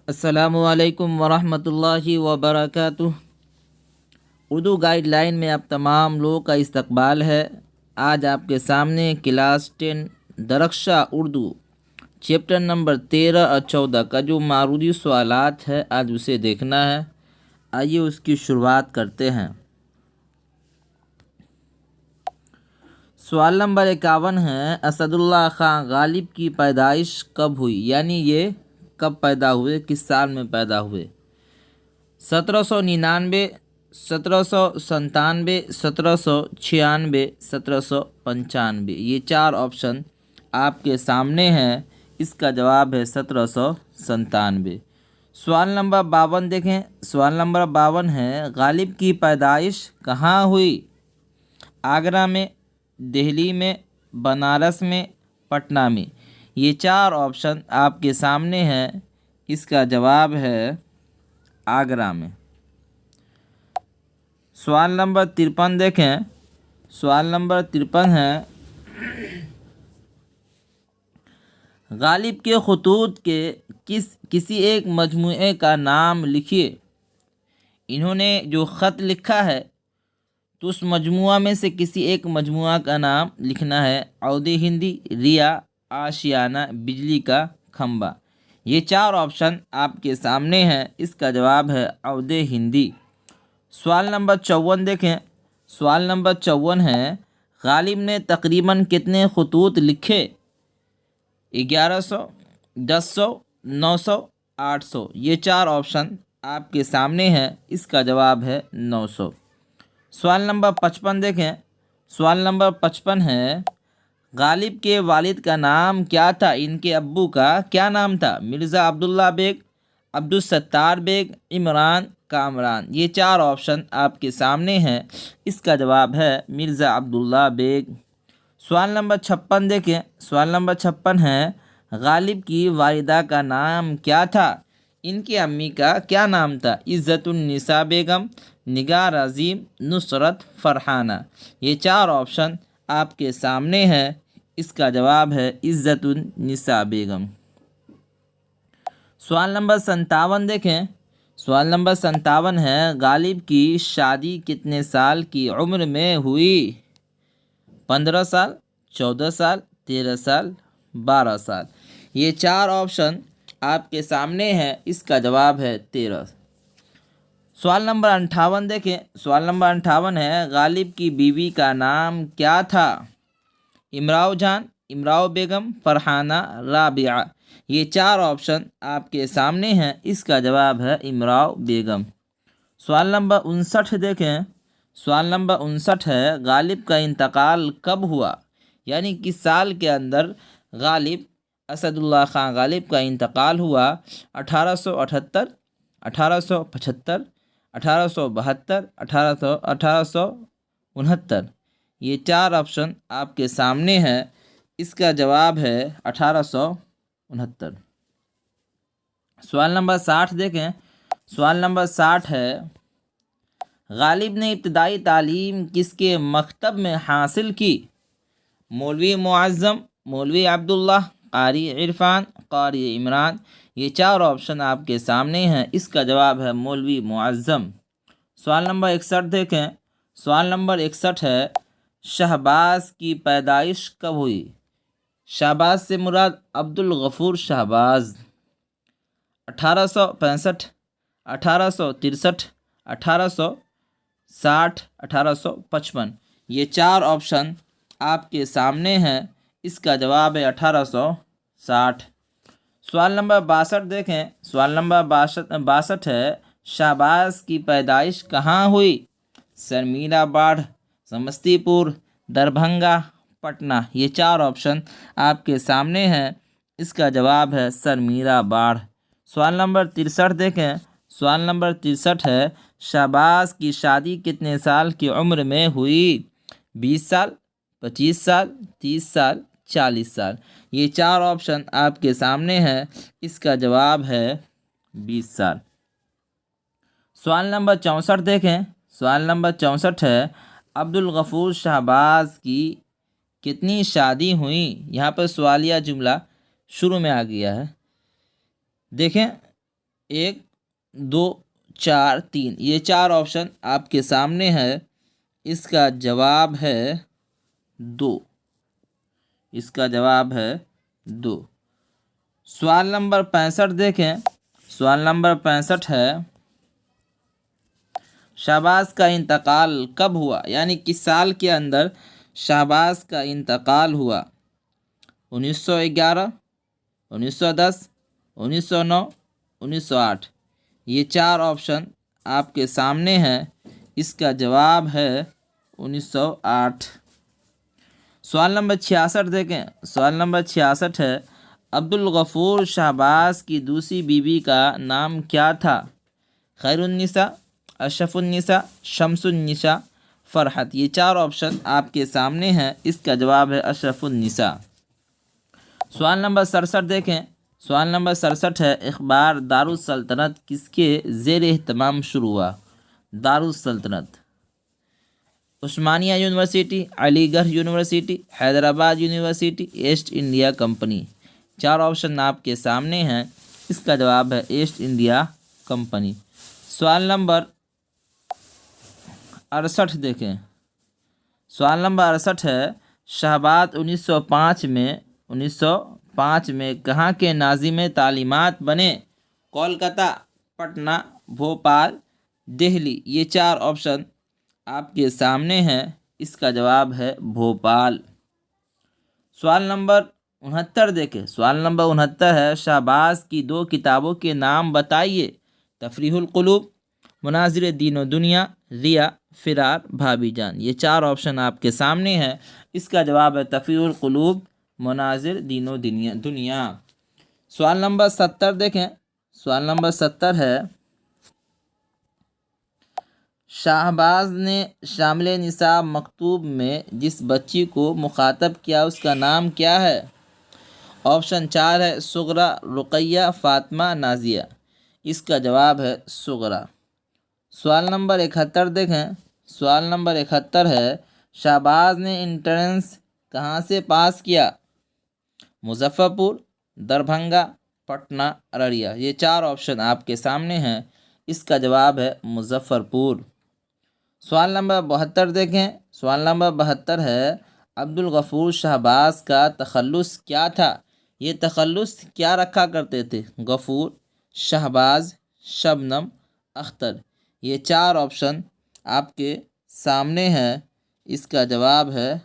السلام علیکم ورحمۃ اللہ وبرکاتہ۔ اردو گائیڈ لائن میں آپ تمام لوگوں کا استقبال ہے۔ آج آپ کے سامنے کلاس 10 درخشہ اردو چیپٹر نمبر 13 اور 14 کا جو معروضی سوالات ہے آج اسے دیکھنا ہے۔ آئیے اس کی شروعات کرتے ہیں۔ سوال نمبر 51 ہے، اسد اللہ خان غالب کی پیدائش کب ہوئی؟ یعنی یہ کب پیدا ہوئے، کس سال میں پیدا ہوئے؟ 1799، 1797، 1796، 1795۔ یہ چار آپشن آپ کے سامنے ہیں۔ اس کا جواب ہے 1797۔ سوال نمبر 52 دیکھیں۔ سوال نمبر 52 ہے، غالب کی پیدائش کہاں ہوئی؟ آگرہ میں، دہلی میں، بنارس میں، پٹنہ میں۔ یہ چار آپشن آپ کے سامنے ہیں۔ اس کا جواب ہے آگرہ میں۔ سوال نمبر 53 دیکھیں۔ سوال نمبر 53 ہے، غالب کے خطوط کے کسی ایک مجموعے کا نام لکھیے۔ انہوں نے جو خط لکھا ہے تو اس مجموعہ میں سے کسی ایک مجموعہ کا نام لکھنا ہے۔ عود ہندی، ریا، آشیانہ، بجلی کا کھمبا۔ یہ چار آپشن آپ کے سامنے ہیں۔ اس کا جواب ہے عود ہندی۔ سوال نمبر 54 دیکھیں۔ سوال نمبر 54 ہے، غالب نے تقریباً کتنے خطوط لکھے؟ 1100، 1000، 900، 800۔ یہ چار آپشن آپ کے سامنے ہیں۔ اس کا جواب ہے 900۔ سوال نمبر 55 دیکھیں۔ سوال نمبر 55 ہے، غالب کے والد کا نام کیا تھا؟ ان کے ابو کا کیا نام تھا؟ مرزا عبداللہ بیگ، عبدالستار بیگ، عمران، کامران۔ یہ چار آپشن آپ کے سامنے ہیں۔ اس کا جواب ہے مرزا عبداللہ بیگ۔ سوال نمبر 56 دیکھیں۔ سوال نمبر 56 ہے، غالب کی والدہ کا نام کیا تھا؟ ان کی امی کا کیا نام تھا؟ عزت النساء بیگم، نگار عظیم، نصرت فرحانہ۔ یہ چار آپشن آپ کے سامنے ہیں۔ اس کا جواب ہے عزت النساء بیگم۔ سوال نمبر 57 دیکھیں۔ سوال نمبر 57 ہے، غالب کی شادی کتنے سال کی عمر میں ہوئی؟ 15 سال، 14 سال، 13 سال، 12 سال۔ یہ چار آپشن آپ کے سامنے ہیں۔ اس کا جواب ہے 13۔ سوال نمبر 58 دیکھیں۔ سوال نمبر 58 ہے، غالب کی بیوی کا نام کیا تھا؟ امراؤ جان، امراؤ بیگم، فرحانہ، رابعہ۔ یہ چار آپشن آپ کے سامنے ہیں۔ اس کا جواب ہے امراؤ بیگم۔ سوال نمبر 59 دیکھیں۔ سوال نمبر 59 ہے، غالب کا انتقال کب ہوا؟ یعنی کس سال کے اندر غالب اسد اللہ خان غالب کا انتقال ہوا؟ 1878، 1875، 1872، 1869۔ یہ چار آپشن آپ کے سامنے ہیں۔ اس کا جواب ہے 1869۔ سوال نمبر 60 دیکھیں۔ سوال نمبر 60 ہے، غالب نے ابتدائی تعلیم کس کے مکتب میں حاصل کی؟ مولوی معظم، مولوی عبداللہ، قاری عرفان، قاری عمران۔ یہ چار آپشن آپ کے سامنے ہیں۔ اس کا جواب ہے مولوی معظم۔ سوال نمبر 61 دیکھیں۔ سوال نمبر 61 ہے، شہباز کی پیدائش کب ہوئی؟ شہباز سے مراد عبدالغفور شہباز۔ 1865، 1863، 1860، 1855۔ یہ چار آپشن آپ کے سامنے ہیں۔ اس کا جواب ہے 1860۔ سوال نمبر 62 دیکھیں۔ سوال نمبر 62 ہے، شہباز کی پیدائش کہاں ہوئی؟ سرمیرا باڑھ، سمستی پور، دربھنگا، پٹنہ۔ یہ چار آپشن آپ کے سامنے ہیں۔ اس کا جواب ہے سرمیرا باڑھ۔ سوال نمبر 63 دیکھیں۔ سوال نمبر 63 ہے، شہباز کی شادی کتنے سال کی عمر میں ہوئی؟ 20 سال، 25 سال، 30 سال، 40 سال۔ یہ چار آپشن آپ کے سامنے ہیں۔ اس کا جواب ہے 20 سال۔ سوال نمبر 64 دیکھیں۔ سوال نمبر 64 ہے، عبدالغفور شہباز کی کتنی شادی ہوئیں؟ یہاں پر سوالیہ جملہ شروع میں آ گیا ہے۔ دیکھیں، 1 2 4 3 یہ 4 آپشن آپ کے سامنے ہے، اس کا جواب ہے 2، اس کا جواب ہے 2۔ سوال نمبر 65 دیکھیں، سوال نمبر 65 ہے شہباز کا انتقال کب ہوا، یعنی کس سال کے اندر شہباز کا انتقال ہوا؟ 1911، 1910، 1909، 1908 یہ 4 آپشن آپ کے سامنے ہیں، اس کا جواب ہے 1908۔ سوال نمبر 66 دیکھیں، سوال نمبر 66 ہے عبدالغفور شہباز کی دوسری بیوی کا نام کیا تھا؟ خیر النساء، اشرف النساء، شمس النساء، فرحت یہ 4 آپشن آپ کے سامنے ہیں، اس کا جواب ہے اشرف النساء۔ سوال نمبر 67 دیکھیں، سوال نمبر 67 ہے اخبار دارالسلطنت کس کے زیر اہتمام شروع ہوا؟ دارالسلطنت عثمانیہ یونیورسٹی، علی گڑھ university, Hyderabad university, East India company 4 option آپ کے سامنے ہیں، اس کا جواب ہے ایسٹ انڈیا کمپنی۔ سوال نمبر 68 دیکھیں، سوال نمبر 68 ہے شہباز 1905 میں کہاں کے ناظم تعلیمات بنے؟ کولکتہ، پٹنہ، بھوپال، دہلی یہ 4 آپشن آپ کے سامنے ہیں، اس کا جواب ہے بھوپال۔ سوال نمبر 69 دیکھیں، سوال نمبر 69 ہے شہباز کی 2 کتابوں کے نام بتائیے۔ تفریح القلوب، مناظر دین و دنیا، ریا، فرار، بھابھی جان یہ 4 آپشن آپ کے سامنے ہیں، اس کا جواب ہے تفریح القلوب، مناظر دین و دنیا۔ سوال نمبر 70 دیکھیں، سوال نمبر 70 ہے شہباز نے شامل نصاب مکتوب میں جس بچی کو مخاطب کیا اس کا نام کیا ہے؟ آپشن 4 ہے صغرا، رقیہ، فاطمہ، نازیہ اس کا جواب ہے صغرا۔ سوال نمبر 71 دیکھیں، سوال نمبر 71 ہے شہباز نے انٹرنس کہاں سے پاس کیا؟ مظفر پور، دربھنگہ، پٹنہ، ارریہ یہ 4 آپشن آپ کے سامنے ہیں، اس کا جواب ہے مظفر پور۔ سوال نمبر 72 دیکھیں، سوال نمبر 72 ہے عبدالغفور شہباز کا تخلص کیا تھا؟ یہ تخلص کیا رکھا کرتے تھے؟ غفور، شہباز، شبنم، اختر یہ 4 آپشن آپ کے سامنے ہیں، اس کا جواب ہے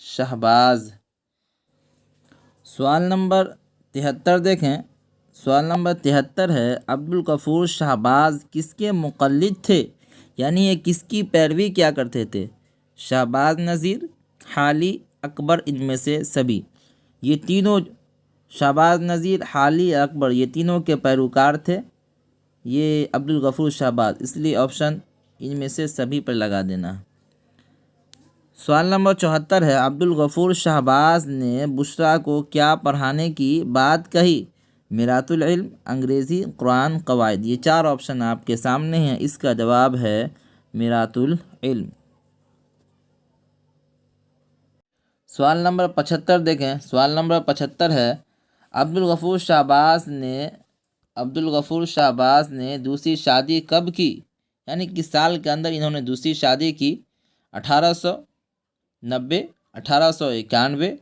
شہباز۔ سوال نمبر 73 دیکھیں، سوال نمبر 73 ہے عبدالغفور شہباز کس کے مقلد تھے، یعنی یہ کس کی پیروی کیا کرتے تھے؟ شہباز نذیر، حالی، اکبر ان میں سے سبھی یہ تینوں شہباز نذیر، حالی، اکبر یہ تینوں کے پیروکار تھے یہ عبدالغفور شہباز، اس لیے آپشن ان میں سے سبھی پر لگا دینا۔ سوال نمبر 74 ہے عبدالغفور شہباز نے بشریٰ کو کیا پڑھانے کی بات کہی؟ میراث العلم، انگریزی، قرآن، قواعد یہ 4 آپشن آپ کے سامنے ہیں، اس کا جواب ہے میراث العلم۔ سوال نمبر 75 دیکھیں، سوال نمبر 75 ہے عبدالغفور شہباز نے دوسری شادی کب کی، یعنی کس سال کے اندر انہوں نے دوسری شادی کی؟ 1890، 1891،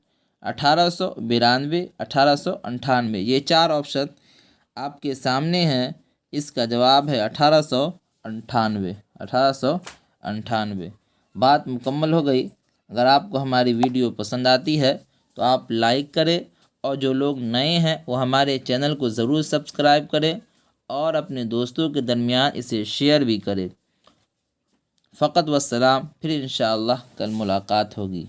1892، 1898 یہ 4 آپشن آپ کے سامنے ہیں، اس کا جواب ہے 1898۔ بات مکمل ہو گئی۔ اگر آپ کو ہماری ویڈیو پسند آتی ہے تو آپ لائک کریں، اور جو لوگ نئے ہیں وہ ہمارے چینل کو ضرور سبسکرائب کریں اور اپنے دوستوں کے درمیان اسے شیئر بھی کریں۔ فقط والسلام، پھر انشاءاللہ کل ملاقات ہوگی۔